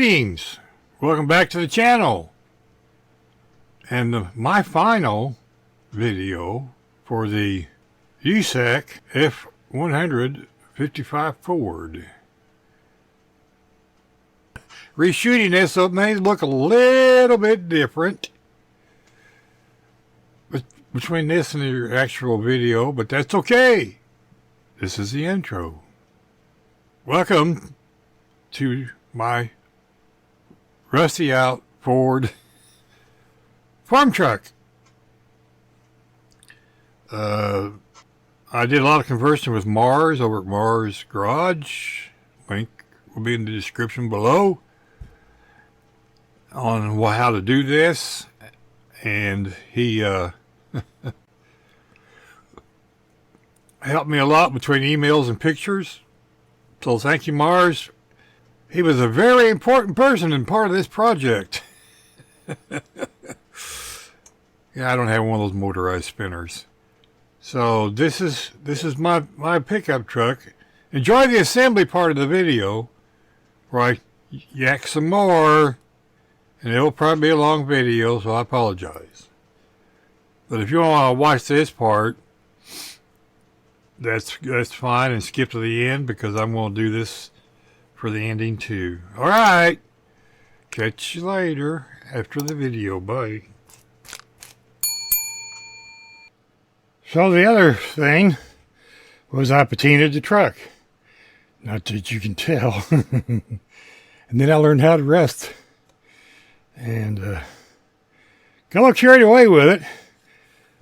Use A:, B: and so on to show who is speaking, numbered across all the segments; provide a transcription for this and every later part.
A: Greetings! Welcome back to the channel. And my final video for the USACC F100 55 Ford. Reshooting this so it may look a little bit different between this and the actual video, but that's okay. This is the intro. Welcome to my rusty out Ford farm truck. I did a lot of conversing with Mars over at Mars Garage. Link will be in the description below on how to do this. And he helped me a lot between emails and pictures. So thank you, Mars. He was a very important person and part of this project. Yeah, I don't have one of those motorized spinners. So this is my pickup truck. Enjoy the assembly part of the video where I yak some more, and it'll probably be a long video, so I apologize. But if you want to watch this part, that's fine, and skip to the end because I'm going to do this for the ending too. All right, catch you later after the video. Bye. So the other thing was I patinaed the truck. Not that you can tell. And then I learned how to rest. And got a little carried away with it.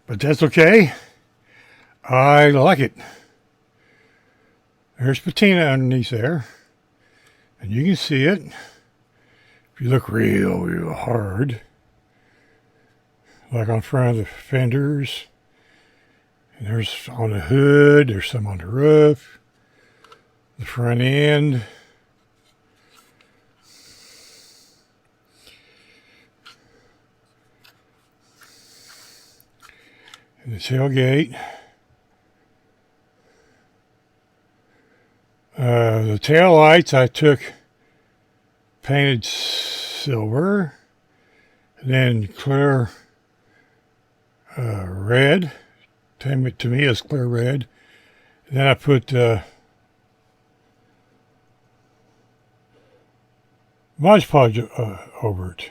A: But that's okay. I like it. There's patina underneath there. And you can see it. If you look real hard. Like on front of the fenders. And there's on the hood, there's some on the roof, the front end. And the tailgate. The tail lights I took painted silver, and then clear red. To me, it's clear red. And then I put Mod Podge over it.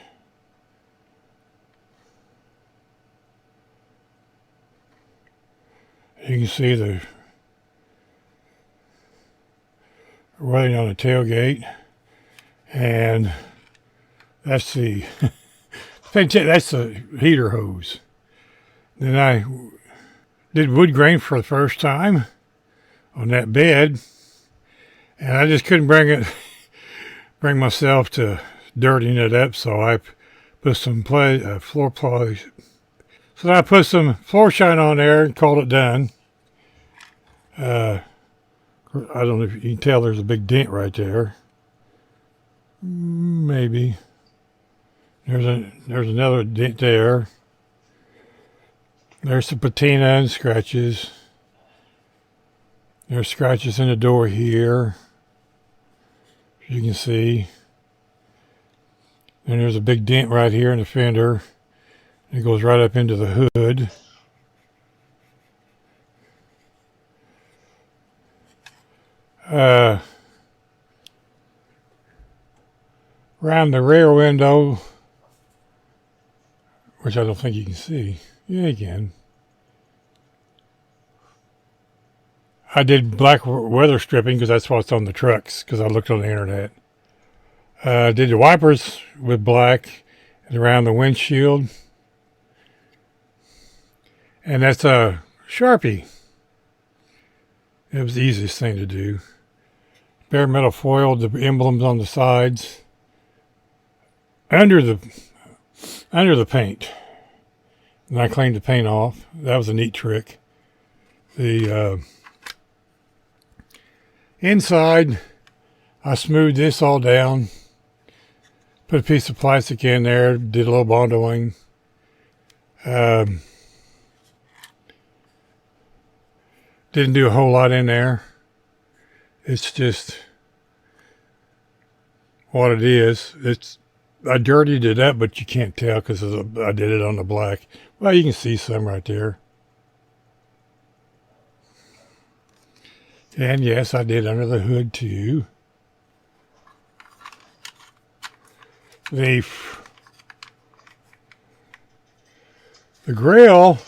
A: You can see the writing on the tailgate, and that's the that's the heater hose. Then I did wood grain for the first time on that bed, and I just couldn't bring myself to dirtying it up, so I put some floor polish. So I put some floor shine on there and called it done. I don't know if you can tell there's a big dent right there. Maybe. There's another dent there. There's the patina and scratches. There's scratches in the door here, as you can see. And there's a big dent right here in the fender. It goes right up into the hood. Around the rear window, which I don't think you can see. Yeah, you can. I did black weather stripping because that's what's on the trucks, because I looked on the internet. I did the wipers with black and around the windshield. And that's a Sharpie. It was the easiest thing to do. Bare metal foiled the emblems on the sides. Under the paint. And I cleaned the paint off. That was a neat trick. The inside, I smoothed this all down. Put a piece of plastic in there. Did a little bondoing. Didn't do a whole lot in there. It's just what it is. I dirtied it up, but you can't tell because I did it on the black. Well, you can see some right there. And yes, I did under the hood too. The grill,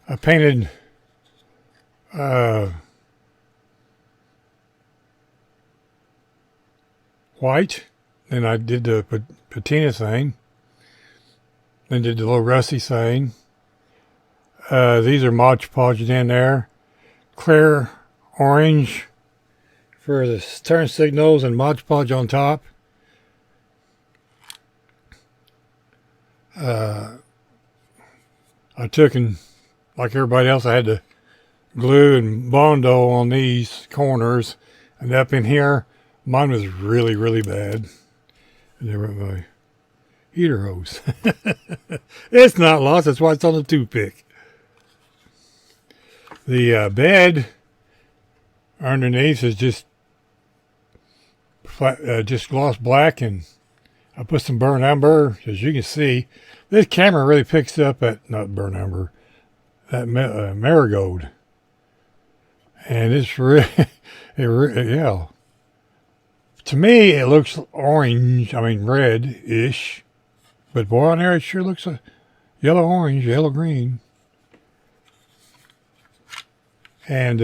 A: I painted white. Then I did the patina thing. Then did the little rusty thing. These are Mod Podged in there. Clear orange for the turn signals and Mod Podge on top. I took and, like everybody else, I had to glue and Bondo on these corners. And up in here, mine was really, really bad. And there went my heater hose. It's not lost, that's why it's on the toothpick. The bed underneath is just gloss black, and I put some burnt umber. As you can see, this camera really picks up at, not burnt umber, that marigold. And it's really, yeah. To me, it looks orange, red-ish. But boy, on there, it sure looks a yellow-orange, yellow-green. And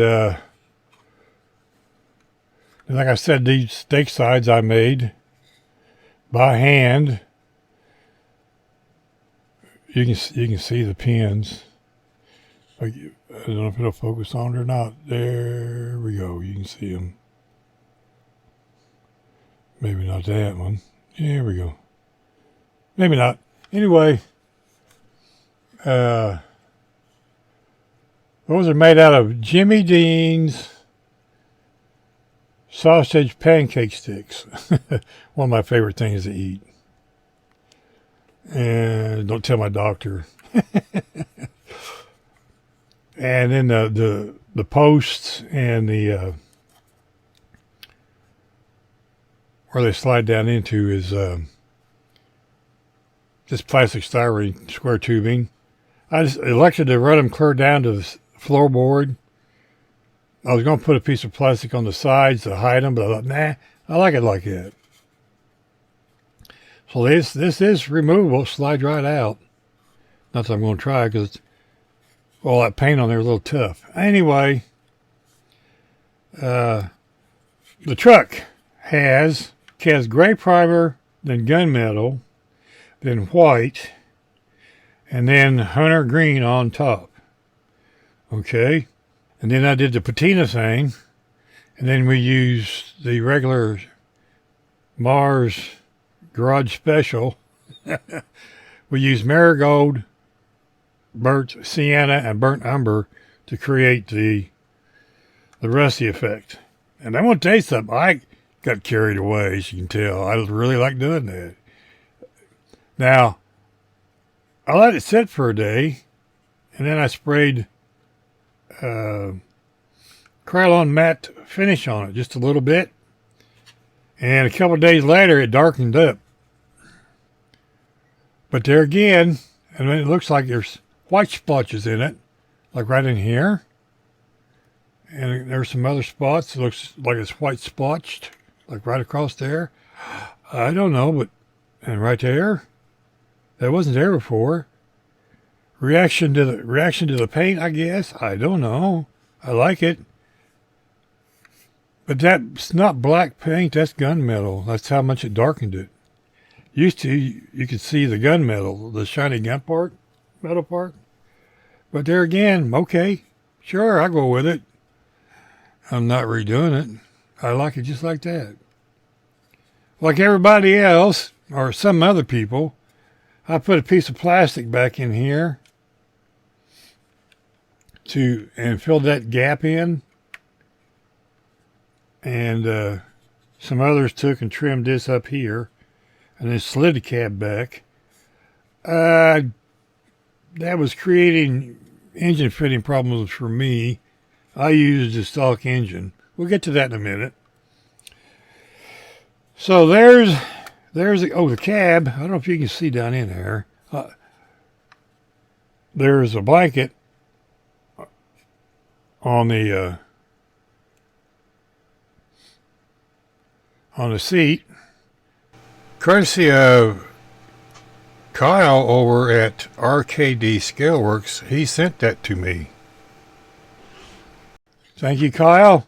A: like I said, these Stakesides I made by hand. You can see the pins. I don't know if it'll focus on it or not. There we go. You can see them. Maybe not that one. There we go. Maybe not. Anyway, those are made out of Jimmy Dean's sausage pancake sticks. One of my favorite things to eat. And don't tell my doctor. And then the posts and the where they slide down into is just plastic styrene square tubing. I just elected to run them clear down to the floorboard. I was going to put a piece of plastic on the sides to hide them, but I thought, nah, I like it like that. So this is removable, slides right out. Not that I'm going to try because all that paint on there is a little tough. Anyway, the truck has gray primer, then gunmetal, then white, and then hunter green on top. Okay. And then I did the patina thing, and then we used the regular Mars Garage Special. We used marigold, burnt sienna, and burnt umber to create the rusty effect. And I want to tell you something. I got carried away, as you can tell. I really like doing that. Now, I let it sit for a day, and then I sprayed Krylon matte finish on it just a little bit, and a couple of days later it darkened up. But there again, and it looks like there's white splotches in it, like right in here, and there's some other spots. It looks like it's white splotched, like right across there. I don't know, but and right there, that wasn't there before. Reaction to the paint, I guess. I don't know. I like it. But that's not black paint, that's gunmetal. That's how much it darkened it. Used to, you could see the gunmetal, the shiny metal part. But there again, okay, sure, I'll go with it. I'm not redoing it. I like it just like that. Like everybody else, or some other people, I put a piece of plastic back in here and filled that gap in. And some others took and trimmed this up here and then slid the cab back. That was creating engine fitting problems for me. I used a stock engine. We'll get to that in a minute. So there's the cab. I don't know if you can see down in there. There's a blanket on the seat, courtesy of Kyle over at RKD Scaleworks. He sent that to me. Thank you, Kyle,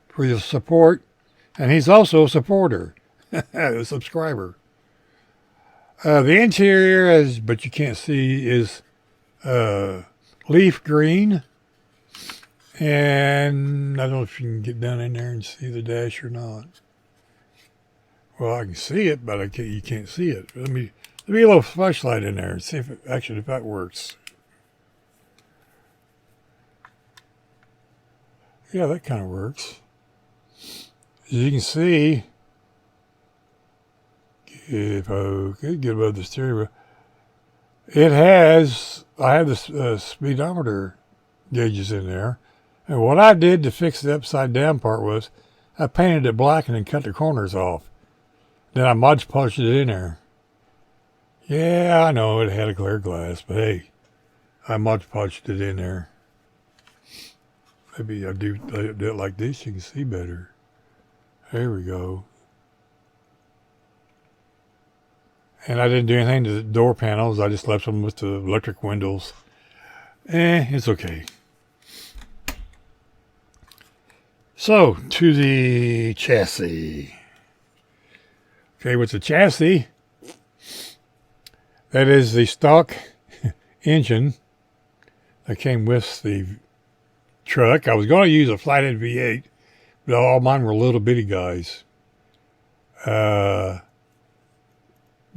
A: for your support. And he's also a supporter, a subscriber. The interior, but you can't see, is leaf green. And I don't know if you can get down in there and see the dash or not. Well, I can see it, but you can't see it. Let me a little flashlight in there and see if that works. Yeah, that kind of works. As you can see, if I could get above the steering wheel, I have the speedometer gauges in there. And what I did to fix the upside down part was I painted it black and then cut the corners off. Then I Mod Podged it in there. Yeah, I know it had a clear glass, but hey, I Mod Podged it in there. Maybe I do it like this, you can see better. There we go. And I didn't do anything to the door panels. I just left them with the electric windows. It's okay. So, to the chassis. Okay, with the chassis, that is the stock engine that came with the truck. I was going to use a flathead V8, but all mine were little bitty guys. The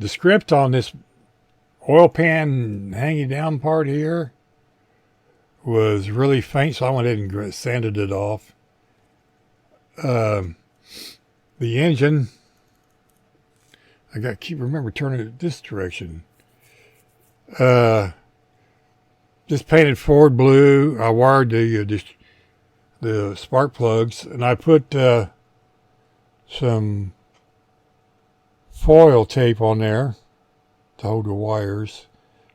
A: script on this oil pan hanging down part here was really faint, so I went ahead and sanded it off. The engine, I got to remember turning it this direction. Just painted forward blue. I wired the spark plugs, and I put some foil tape on there to hold the wires.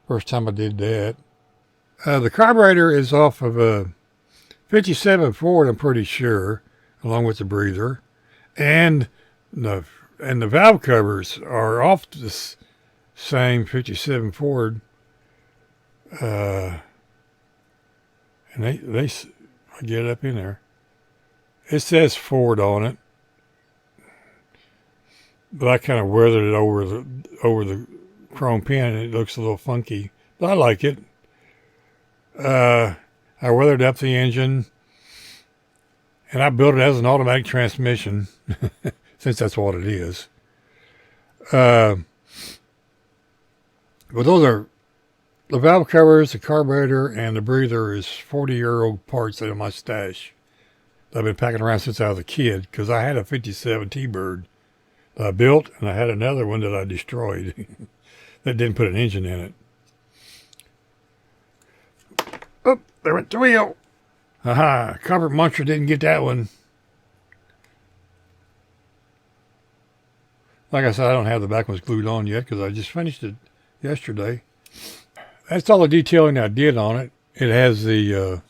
A: First time I did that. The carburetor is off of a 57 Ford, I'm pretty sure, along with the breather, and the valve covers are off this same 57 Ford. And I get up in there. It says Ford on it, but I kind of weathered it over the chrome pin, and it looks a little funky, but I like it. I weathered up the engine, and I built it as an automatic transmission, since that's what it is. But those are the valve covers, the carburetor, and the breather is 40-year-old parts in my stash that I've been packing around since I was a kid, because I had a 57 T-Bird that I built, and I had another one that I destroyed that didn't put an engine in it. Oh, there went the wheel. Aha, Comfort Muncher didn't get that one. Like I said, I don't have the back ones glued on yet because I just finished it yesterday. That's all the detailing I did on it. It has the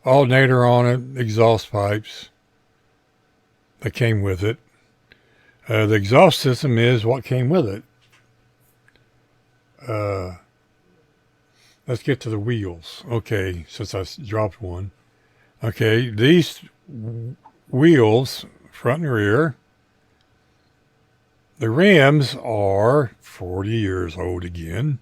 A: alternator on it, exhaust pipes that came with it. The exhaust system is what came with it. Let's get to the wheels. Okay, since I dropped one. Okay, these wheels, front and rear, the rims are 40 years old again.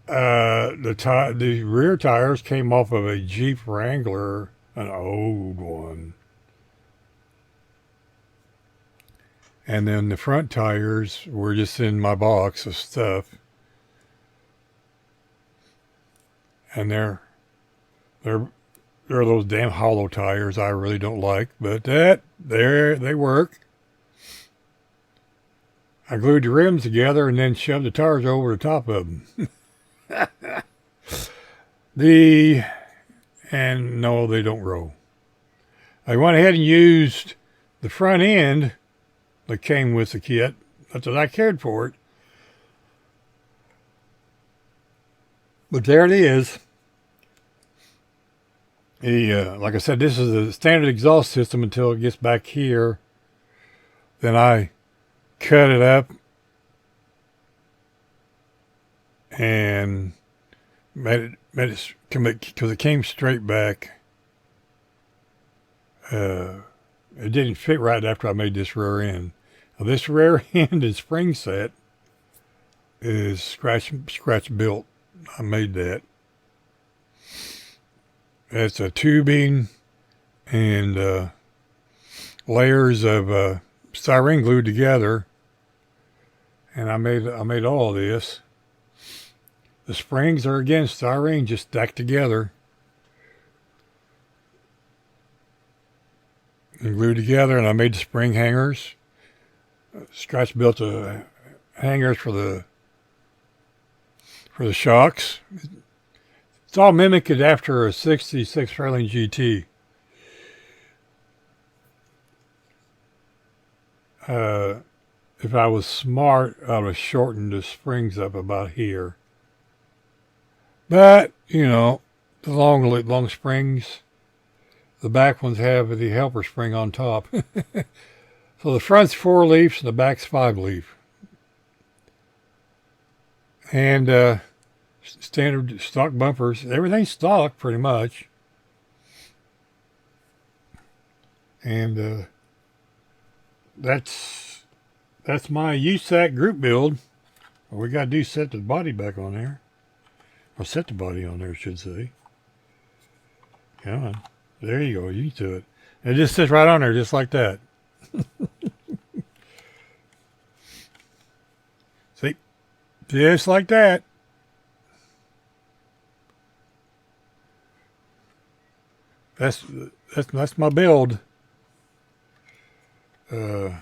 A: The rear tires came off of a Jeep Wrangler, an old one. And then the front tires were just in my box of stuff. And they're those damn hollow tires I really don't like, but they work. I glued the rims together and then shoved the tires over the top of them. And no, they don't roll. I went ahead and used the front end that came with the kit. Not that I cared for it. But there it is. Like I said, this is the standard exhaust system until it gets back here. Then I cut it up and made it because it came straight back. It didn't fit right after I made this rear end. Now, this rear end and spring set is scratch built. I made that. It's a tubing and layers of styrene glued together, and I made all of this. The springs are again styrene just stacked together and glued together, and I made the spring hangers. Scratch built the hangers for the shocks. It's all mimicked after a 66 Fairlane GT. If I was smart, I would have shortened the springs up about here. But, you know, the long springs, the back ones have the helper spring on top. So the front's 4 leafs and the back's 5 leaf. And standard stock bumpers. Everything's stock pretty much. And that's my USACC group build. All we gotta do is set the body back on there. Or set the body on there, I should say. Come on. There you go. You do it. And it just sits right on there just like that. See? Just like that. That's my build. We'll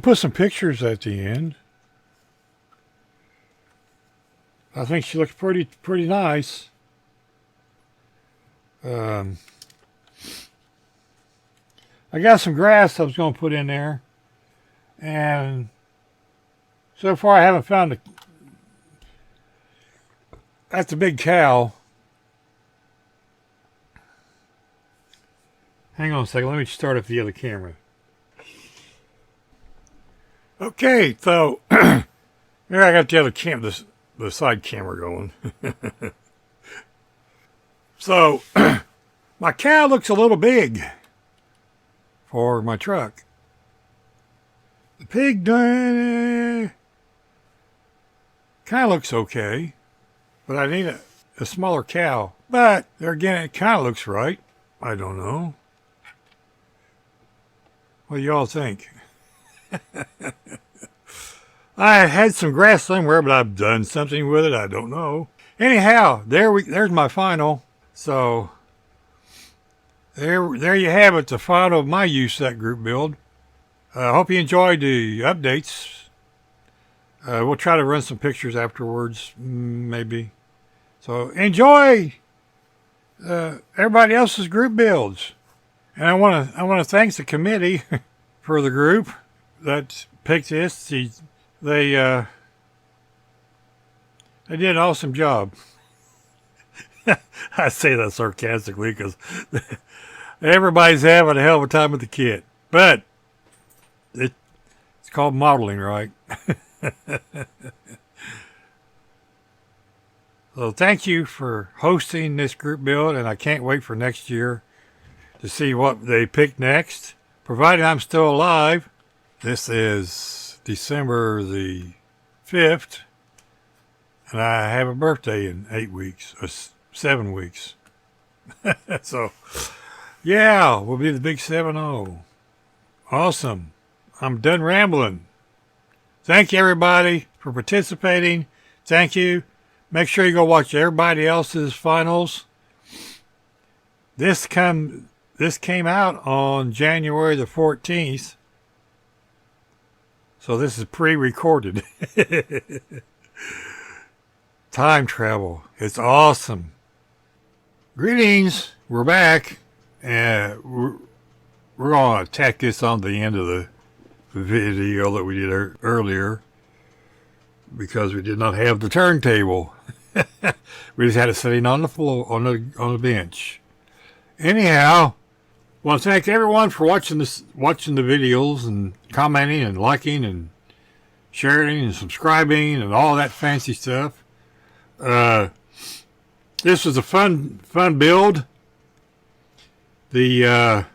A: put some pictures at the end. I think she looks pretty nice. I got some grass I was going to put in there, and so far I haven't found that's a big cow. Hang on a second. Let me start up the other camera. Okay, so here I got the other the side camera going. So my cow looks a little big for my truck. The pig kind of looks okay, but I need a smaller cow. But there again, it kind of looks right. I don't know. What do y'all think? I had some grass somewhere, but I've done something with it. I don't know. Anyhow, there's my final. So there you have it, the final of my USACC group build. I hope you enjoyed the updates. We'll try to run some pictures afterwards, maybe. So enjoy everybody else's group builds. And I want to thank the committee for the group that picked this. They did an awesome job. I say that sarcastically because everybody's having a hell of a time with the kit. But it's called modeling, right? So thank you for hosting this group build, and I can't wait for next year to see what they pick next. Provided I'm still alive. This is December the 5th, and I have a birthday in 8 weeks, or 7 weeks. So, yeah, we'll be the big 7-0. Awesome. I'm done rambling. Thank you, everybody, for participating. Thank you. Make sure you go watch everybody else's finals. This came out on January the 14th. So this is pre-recorded. Time travel. It's awesome. Greetings. We're back. And we're going to tack this on the end of the video that we did earlier, because we did not have the turntable. We just had it sitting on the floor, on the bench. Anyhow, I want to thank everyone for watching the videos and commenting and liking and sharing and subscribing and all that fancy stuff. This was a fun build. The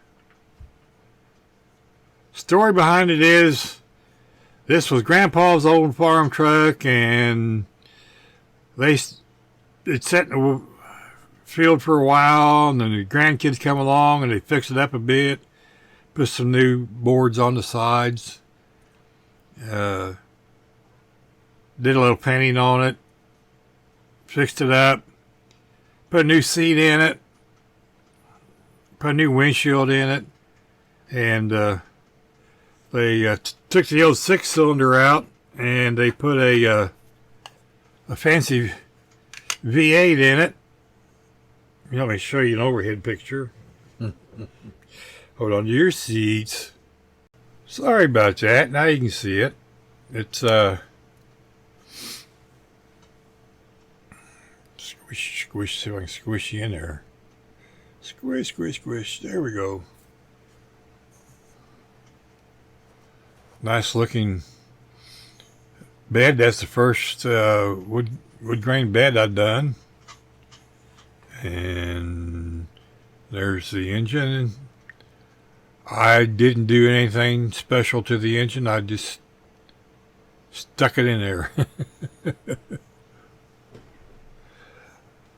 A: story behind it is, this was Grandpa's old farm truck, and it sat in the field for a while, and then the grandkids come along and they fixed it up a bit, put some new boards on the sides, did a little painting on it, fixed it up, put a new seat in it, put a new windshield in it, and they took the old 6-cylinder out, and they put a fancy V8 in it. Let me show you an overhead picture. Hold on to your seats. Sorry about that. Now you can see it. It's squish, see if I can squish you in there. Squish, squish, squish. There we go. Nice looking bed. That's the first wood grain bed I've done. And there's the engine. I didn't do anything special to the engine. I just stuck it in there.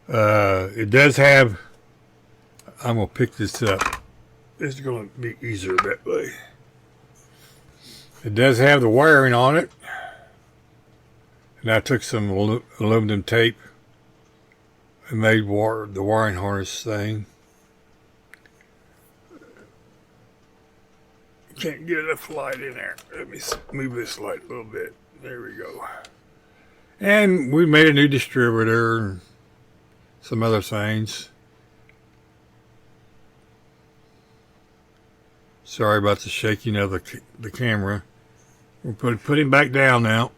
A: It does have, I'm going to pick this up. It's going to be easier that way. It does have the wiring on it. And I took some aluminum tape and made the wiring harness thing. Can't get enough light in there. Let me move this light a little bit. There we go. And we made a new distributor and some other things. Sorry about the shaking of the camera. We'll put him back down now.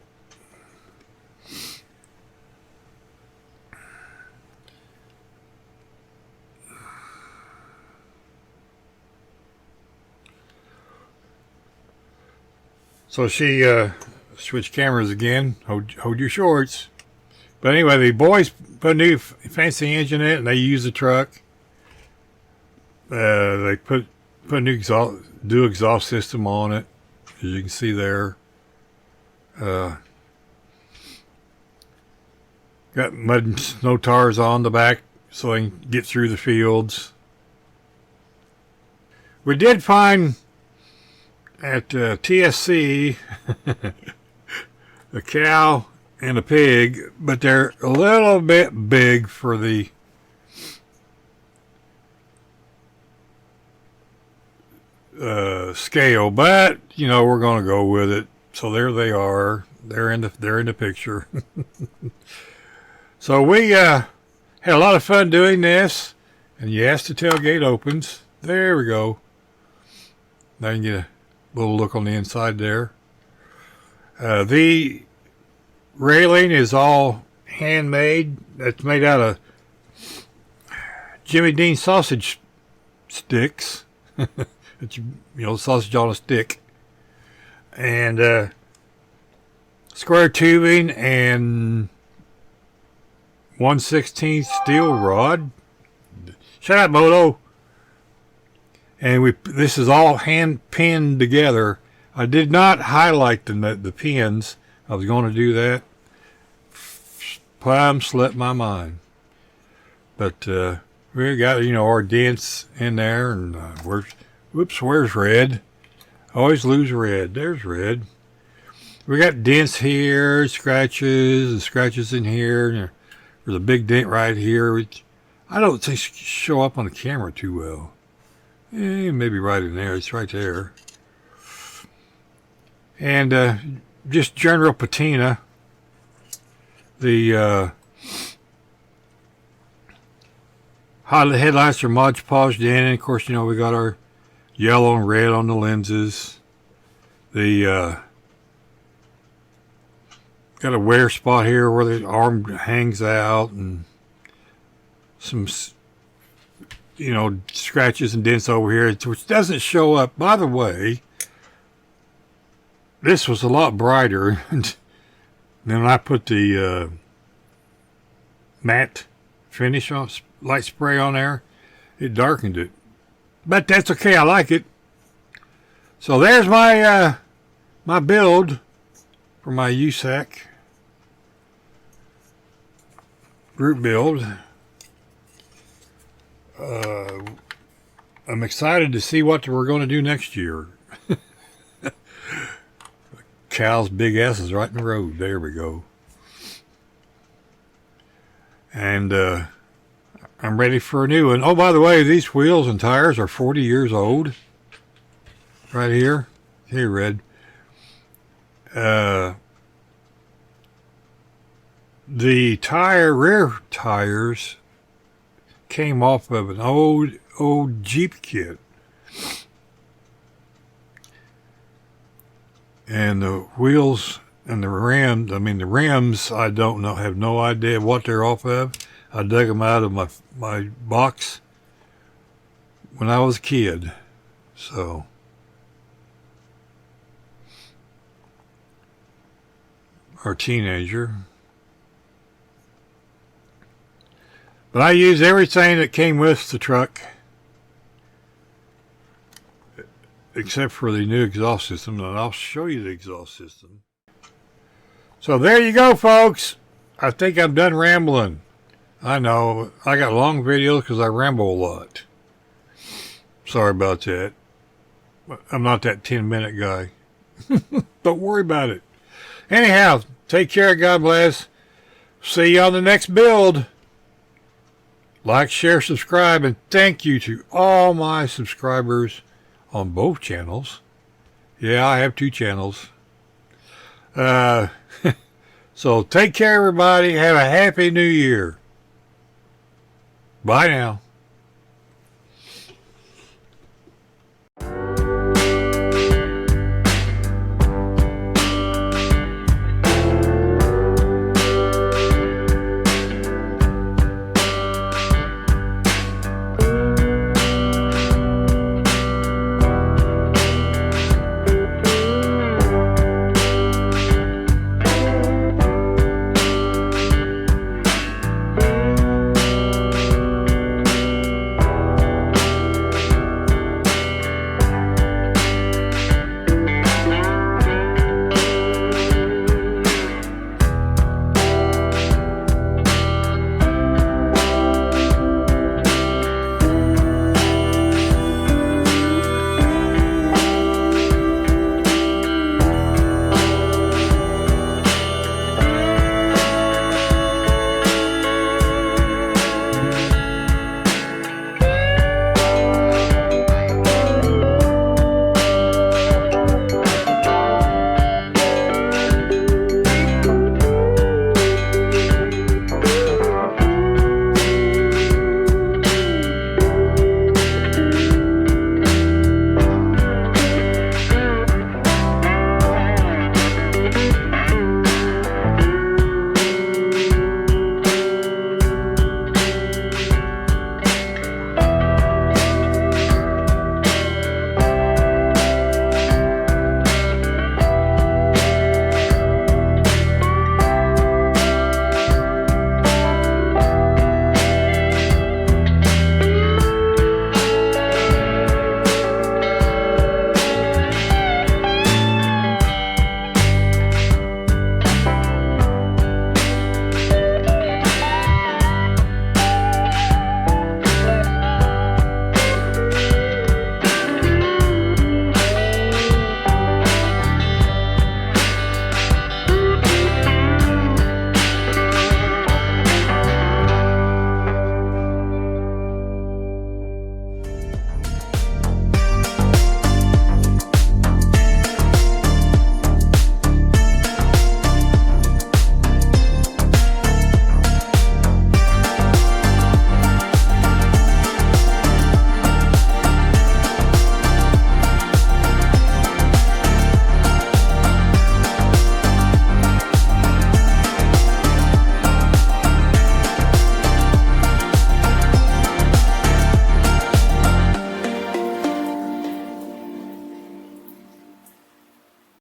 A: So she switched cameras again. Hold your shorts. But anyway, the boys put a new fancy engine in it, and they use the truck. They put a new dual exhaust system on it, as you can see there. Got mud and snow tires on the back so they can get through the fields. We did find at TSC a cow and a pig, but they're a little bit big for the scale, but we're going to go with it. So there they are. They're in the picture. So we had a lot of fun doing this, and yes, the tailgate opens. There we go. Now you can get a little look on the inside there. The railing is all handmade. That's made out of Jimmy Dean sausage sticks. It's, sausage on a stick. And square tubing and 1/16 steel rod. Shut up, Moto. And this is all hand pinned together. I did not highlight the pins. I was going to do that. Plumb slipped my mind. But we got our dents in there, and where's red? I always lose red. There's red. We got dents here, scratches, and scratches in here. There's a big dent right here, which I don't think show up on the camera too well. Maybe right in there. It's right there. And just general patina. The headlights are Mod Podged in, and of course, you know, we got our yellow and red on the lenses. The got a wear spot here where the arm hangs out, and some, you know, scratches and dents over here, which doesn't show up. By the way, this was a lot brighter than I put the matte finish on, light spray on there. It darkened it, but that's okay. I like it. So there's my my build for my USACC group build. I'm excited to see what we're going to do next year. Cow's big ass is right in the road. There we go. And I'm ready for a new one. Oh, by the way, these wheels and tires are 40 years old. Right here. Here, Red. The rear tires came off of an old Jeep kit. And the wheels and the rims, the rims, I don't know, have no idea what they're off of. I dug them out of my box when I was a kid. So, or teenager. But I used everything that came with the truck, except for the new exhaust system, and I'll show you the exhaust system. So there you go, folks. I think I'm done rambling. I know, I got long videos because I ramble a lot. Sorry about that. I'm not that 10-minute guy. Don't worry about it. Anyhow, take care, God bless. See you on the next build. Like, share, subscribe, and thank you to all my subscribers on both channels. Yeah, I have 2 channels. So take care, everybody. Have a happy new year. Bye now.